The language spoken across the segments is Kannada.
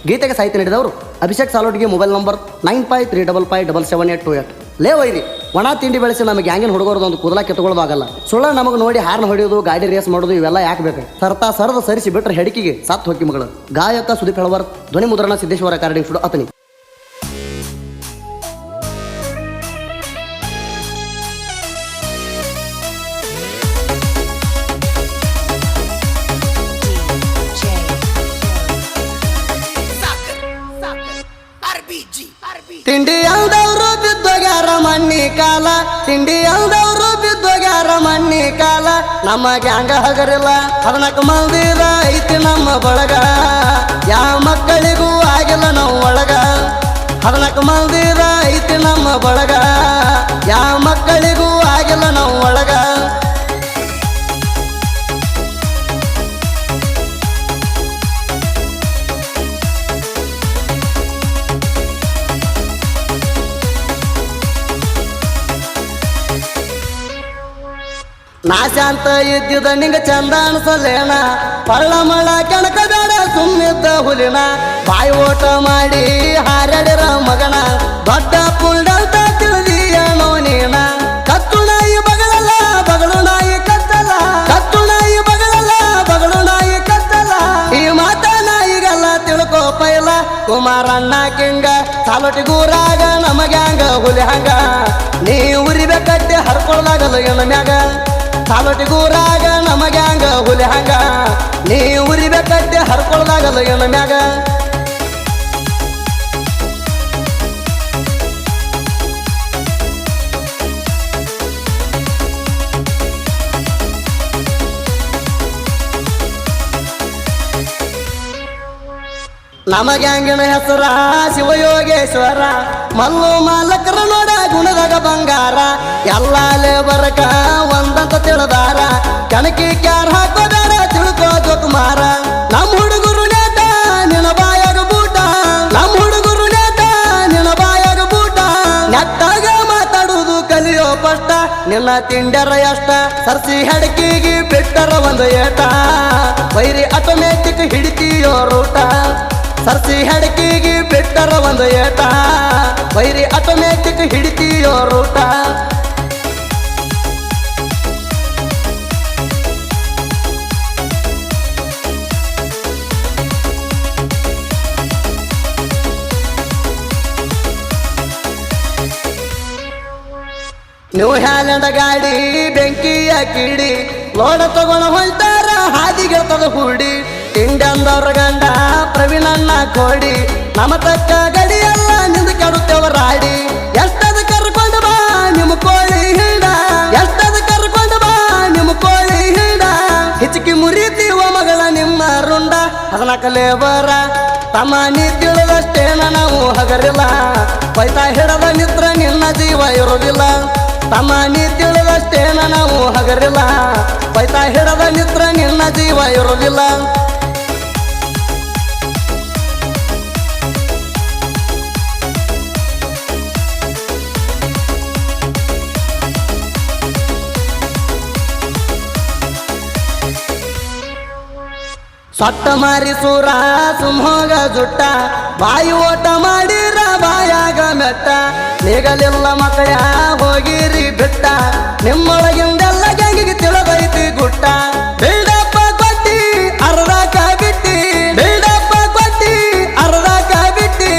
ಗೀತೆಗೆ ಸಾಹಿತ್ಯ ನೀಡಿದವರು ಅಭಿಷೇಕ್ ಸಾಲೋಟಿಗೆ. Mobile number 9535557828. ಲೇ ವೈರಿ, ಒಣ ತಿಂಡಿ ಬೆಳೆಸಿ ನಮಗೆ ಹ್ಯಾಂಗಿನ ಹುಡುಗರದೊಂದು ಕೂದಲ ಕಿತ್ಕೊಳ್ಳೋದಾಗಲ್ಲ. ಸುಳ್ಳ ನಮಗೆ ನೋಡಿ ಹಾರ್ನ್ ಹೊಡೆಯೋದು, ಗಾಡಿ ರೇಸ್ ಮಾಡೋದು ಇವೆಲ್ಲ ಯಾಕೆ ಬೇಕು? ಸರದ ಸರಿಸಿ ಬಿಟ್ಟರೆ ಹೆಡಿಕಿಗೆ ಸತ್ತು ಹೊಕ್ಕಿ ಮಗಳು. ಗಾಯಕ ಸುದೀಪ್ ಹೆಳವರ್, ಧ್ವನಿ ಮುದ್ರಣ ಸಿದ್ದೇಶ್ವರ ಕಾರ್ಡಿಂಗ್ ಸ್ಟುಡಿಯೋ ಅತನಿ. ತಿಂಡಿ ಅಲ್ದವ್ರು ಬಿದ್ದೋಗ್ಯಾರ ಮಣ್ಣಿ ಕಾಲ, ತಿಂಡಿ ಅಲ್ದವ್ರು ಬಿದ್ದೋಗ್ಯಾರ ಮಣ್ಣಿ ಕಾಲ. ನಮ್ಮ ಗ್ಯಾಂಗ ಹಗರಿಲ್ಲ 14 ಮಂದಿರ ಐತಿ ನಮ್ಮ ಬಳಗ. ಯಾವ ಮಕ್ಕಳಿಗೂ ಆಗಿಲ್ಲ ನಾವು ಒಳಗ. 14 ಮಂದಿರ ಐತಿ ನಮ್ಮ ಬಳಗ. ಯಾವ ಮಕ್ಕಳಿಗೂ ಆಗಿಲ್ಲ ನಾವು ಒಳಗ. ನಾಶ ಅಂತ ಇದ್ದಿದ ನಿಂಗ ಚಂದ ಅನ್ಸಲೇನ, ಪಳ್ಳ ಮಳ ಕೆಣಕ ಬೇಡ ಸುಮ್ಮಿದ್ದ ಹುಲಿನ. ಬಾಯಿ ಓಟ ಮಾಡಿ ಹಾರಾಡಿರ ಮಗನ, ದೊಡ್ಡ ಪುಂಡಂತ ತಿಳಿದಿಯನೋ ನೀನ. ಕತ್ತು ನಾಯಿ ಬಗಳಲ್ಲ ಬಗಳು ನಾಯಿ ಕತ್ತಲ್ಲ, ಕತ್ತು ನಾಯಿ ಬಗಳಲ್ಲ ಬಗಳು ನಾಯಿ ಕತ್ತಲ್ಲ. ಈ ಮಾತ ನಾಯಿಗೆಲ್ಲ ತಿಳ್ಕೋ ಪೈಲ. ಕುಮಾರಣ್ಣ ಕಿಂಗ ಸಾಲೋಟಿಗೂರಾಗ ನಮಗ್ಯಾಂಗ ಹುಲಿ ಹಂಗ. ನೀ ಉರಿಬೇಕಟ್ಟೆ ಹರ್ಕೊಳ್ದಾಗಲ್ಲ ಏನ ಮ್ಯಾಗ. ಸಾಲೋಟಿಗೂರಾಗ ನಮಗ್ಯಾಂಗ ಹುಲಿ ಹಂಗ. ನೀ ಉರಿಬೇಕಟ್ಟೆ ಹರ್ಕೊಳ್ದಾಗಲ್ಲ ಏನ ಮ್ಯಾಗ. ನಮಗ್ಯಾಂಗಿನ ಹೆಸರ ಶಿವಯೋಗೇಶ್ವರ, ಮಲ್ಲು ಮಾಲಕರ ನೋಡ ಗುಣದಾಗ ಬಂಗಾರ. ಎಲ್ಲ ಲೇಬರ್ಕ ಒಂದಂತ ತಿಳಿದಾರ, ಕಣಕಿ ಕ್ಯಾರ್ ಹಾಕೋದಾರ ತಿಳ್ಕೋದು ಕುಮಾರ. ನಮ್ಮ ಹುಡುಗರು ನೇತ ನಿನ್ನ ಬಾಯಾಗ ಬೂಟ, ನಮ್ಮ ಹುಡುಗರು ನೇತ ನಿನ್ನ ಬಾಯಾಗ ಬೂಟ. ನೆಟ್ಟಾಗ ಮಾತಾಡುವುದು ಕಲಿಯೋ ಪಷ್ಟ, ನಿನ್ನ ತಿಂಡರ ಎಷ್ಟ ಸರ್ಸಿ ಹೆಡಕಿಗೆ ಬಿಟ್ಟರ ಒಂದು ಏಟ. ವೈರಿ ಆಟೋಮ್ಯಾಟಿಕ್ ಹಿಡಿತೀಯೋ ರೂಟ, ಸರ್ಸಿ ಹೆಡಕಿಗೆ ಬಿಟ್ಟರ ಒಂದು ಏಟ. ವೈರಿ ಆಟೋಮ್ಯಾಟಿಕ್ ಹಿಡಿತೀಯೋ ರೂಟ. ನ್ಯೂ ಹ್ಯಾಲೆಂಡ್ ಗಾಡಿ ಬೆಂಕಿಯ ಕಿಡಿ, ಲೋಡ ತಗೊಂಡ ಹೊಂಟಾರ ಹಾದಿಗೆಳ್ತದ ಹೂಡಿ. ತಿಂಡಂದವ್ರ ಗಂಡ ಪ್ರವೀಣಣ್ಣ ಕೋಡಿ, ನಮ್ಮ ತಕ್ಕ ಗಡಿಯೆಲ್ಲ ನಿಂದು ಕೆಡುತ್ತೇವ ರಾಡಿ. ಎಷ್ಟದ ಕರ್ಕೊಂಡು ಬಾ ನಿಮ್ಮ ಕೋಳಿ ಹಿಂಡ, ಎಷ್ಟದ ಕರ್ಕೊಂಡು ಬಾ ನಿಮ್ಮ ಕೋಳಿ ಹಿಂಡ. ಹಿಚಕಿ ಮುರಿತೀವ ಮಗಳ ನಿಮ್ಮ ರುಂಡ. 14 ಲೇಬರ ತಮ್ಮ ನೀ ತಿಳಿದಷ್ಟೇನ ನಾವು ಹಗರಿಲ್ಲ. ಪೈತಾ ಹಿಡದ ನಿತ್ರ ನಿನ್ನ ಜೀವ ಇರೋದಿಲ್ಲ. ತಮ್ಮ ನೀ ತಿಳಿದಷ್ಟೇನ ನಾವು ಹಗರಿಲ್ಲ. ಪೈತಾ ಹಿಡದ ನಿತ್ರ ನಿನ್ನ ಜೀವ ಇರೋದಿಲ್ಲ. ಸೊಟ್ಟ ಮಾರಿ ಸೂರ ಸುಮ್ಹೋಗ ಜುಟ್ಟ, ಬಾಯಿ ಓಟ ಮಾಡಿರ ಬಾಯಾಗ ಮೆಟ್ಟ. ನಿಗಲಿಲ್ಲ ಮಕ್ಕಳ ಹೋಗಿರಿ ಬಿಟ್ಟ, ನಿಮ್ಮೊಳಗಿಂದೆಲ್ಲ ಗಂಗಿಗೆ ತಿಳಿದೈತಿ ಗುಟ್ಟ. ಬಿಲ್ಡಪ್ಪ ಕೊಟ್ಟಿ ಅರ್ಧಕ ಬಿಟ್ಟಿ, ಬಿಲ್ಡಪ್ಪ ಕೊಟ್ಟಿ ಅರ್ಧಕ ಬಿಟ್ಟಿ.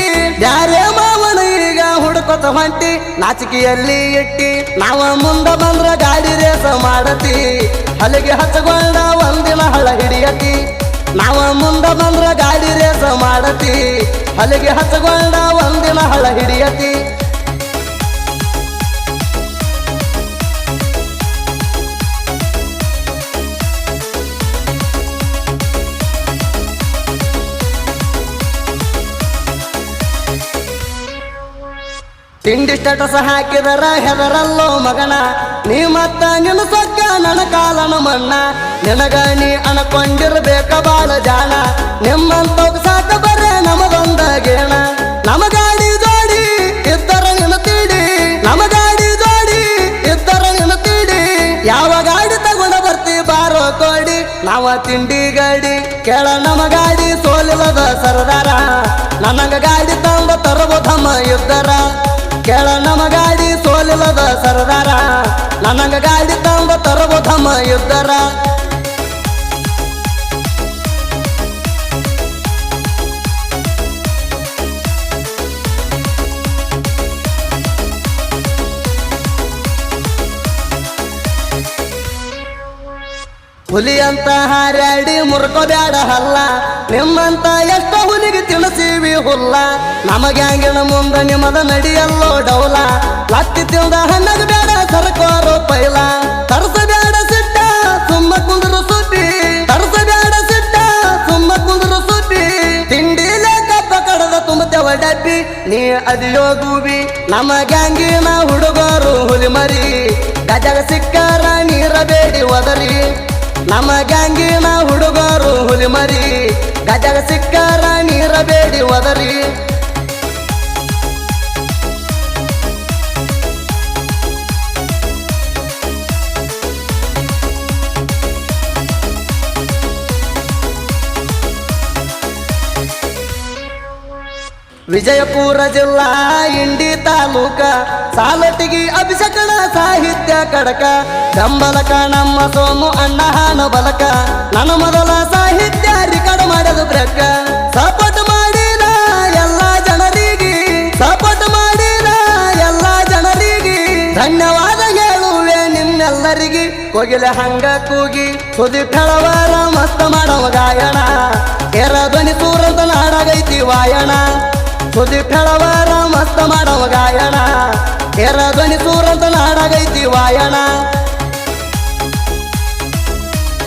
ಯಾರೇ ಮಾವನ ಈಗ ಹುಡುಕೊತ ಹೊಂಟಿ, ನಾಚಿಕೆಯಲ್ಲಿ ಇಟ್ಟಿ. ನಾವ ಮುಂದ ಬಂದ್ರ ಗಾಡಿ ರೇಸ ಮಾಡತಿ, ಹಲಿಗೆ ಹಚ್ಚಗೊಂಡ ಒಂದಿನ ಹಳ ಹಿಡಿಯತಿ. ನಾವ ಮುಂದ ಬಂದ್ರ ಗಾಡಿ ರೇಸ ಮಾಡತಿ, ಹಲಿಗೆ ಹಚ್ಚಗೊಂಡ ಒಂದಿನ ಹಳ ಹಿಡಿಯತಿ. ತಿಂಡಿ ಸ್ಟೇಟಸ್ ಹಾಕಿದರ ಹೆದರಲ್ಲೋ ಮಗನ, ನೀ ಮತ್ತ ನಿನ್ನ ಸೊಕ್ಕ ನನ್ನ ಕಾಲನ ಮಣ್ಣ. ನಿನಗ ನೀ ಅನ್ಕೊಂಡಿರ್ಬೇಕ ಬಾಳ ಜಾಣ, ನಿಮ್ಮಂತ ಸಾಕ ಬರೇ ನಮಗೊಂದ ಗೇಣ. ನಮ ಗಾಡಿ ಜೋಡಿ ಇದ್ದರ ನಿನ್ನ ತೀಡಿ, ನಮ ಗಾಡಿ ಜೋಡಿ ಇದ್ದರ ನಿನ್ನ ತೀಡಿ. ಯಾವ ಗಾಡಿ ತಗೊಂಡ ಬರ್ತಿ ಬಾರೋ ಕೋಡಿ, ನಾವ ತಿಂಡಿ ಗಾಡಿ ಕೇಳ ನಮ ಗಾಡಿ ಸೋಲಿಲ್ಲದ ಸರದಾರ. ನನಗ ಗಾಡಿ ತಂದ ತರಬಹುದಮ್ಮ ಯುದ್ಧರ ಕೇಳ ನಮ ಗಾಡಿ ಸೋಲಿಲ್ಲದ ಸರದಾರ ನನಗ ಗಾಡಿ ತಂದ ತರಬಹುದಮ್ಮ ಯುದ್ಧರ ಹುಲಿ ಅಂತ ಹಾರ್ಯಾಡಿ ಮುರ್ಕೋಬ್ಯಾಡ ಹಲ್ಲ ನಿಮ್ಮಂತ ಎಷ್ಟೋ ಹುಲಿಗೆ ತಿಳಸೀವಿ ಹುಲ್ಲ ನಮಗೆ ಹಂಗಿನ ಮುಂದ ನಿಮ್ಮದ ನಡಿಯಲ್ಲೋ ಡೌಲ ಲತ್ತಿ ತಿಂದ ಹಣ್ಣಗ ಬೇಡ ಸರ್ಕೋರು ಪೈಲ ತರಸಬ್ಯಾಡ ಸಿಟ್ಟ ಸುಮ್ಮ ಕುಂದ್ರು ಸುದ್ದಿ ತರಸಬ್ಯಾಡ ಸಿಟ್ಟ ಸುಮ್ಮ ಕುಂದ್ರು ಸುದ್ದಿ ತಿಂಡಿಲೆ ಕಪ್ಪ ಕಡದ ತುಂಬತೇವ ಡಬ್ಬಿ ನೀ ಅದಿಯೋ ಗೂಬಿ ನಮ್ಮ ಗ್ಯಾಂಗಿನ ಹುಡುಗರು ಹುಲಿ ಮರಿ ಗಜಗ ಸಿಕ್ಕಾರ ನೀರ ಬೇಡಿ ಒದರಿ ನಮ್ಮ ಗ್ಯಾಂಗಿನ ಹುಡುಗರು ಹುಲಿ ಮರಿ ಗಜಗ ಸಿಕ್ಕಾರ ನೀರ ಬೇಡಿ ಒದರಿ ವಿಜಯಪುರ ಜಿಲ್ಲಾ ಇಂಡಿ ತಾಲೂಕ ಸಾಲಟಿಗಿ ಅಭಿಷೇಕನ ಸಾಹಿತ್ಯ ಕಡಕ ಬೆಂಬಲಕ ನಮ್ಮ ಸೋಮು ಅಣ್ಣ ಹಾನ ಬಲಕ ನನ್ನ ಮೊದಲ ಸಾಹಿತ್ಯ ರಿಕಾರ್ಡ್ ಮಾಡೋದು ಬ್ರೇಕ ಸಪೋರ್ಟ್ ಮಾಡಿದ ಎಲ್ಲ ಜನರಿಗೆ ಸಪೋರ್ಟ್ ಮಾಡಿದ ಎಲ್ಲ ಜನರಿಗೆ ಧನ್ಯವಾದ ಹೇಳುವೆ ನಿಮ್ಮೆಲ್ಲರಿಗೆ ಕೋಗಿಲೆ ಹಂಗ ಕೂಗಿ ಸುದಿ ಫೆಳವಾರ ಮಸ್ತ ಮಾಡವ ಗಾಯಣ ಏರ ಧ್ವನಿ ಸೂರಂತ ನಾಡಗೈತಿ ವಾಯಣ ಸುದಿ ಫೆಳವಾರ ಮಸ್ತ ಮಾಡವ ಗಾಯಣ ಏರ ಧ್ವನಿ ಸೂರಂತ ನಾಡಗೈತಿ ವಾಯಣ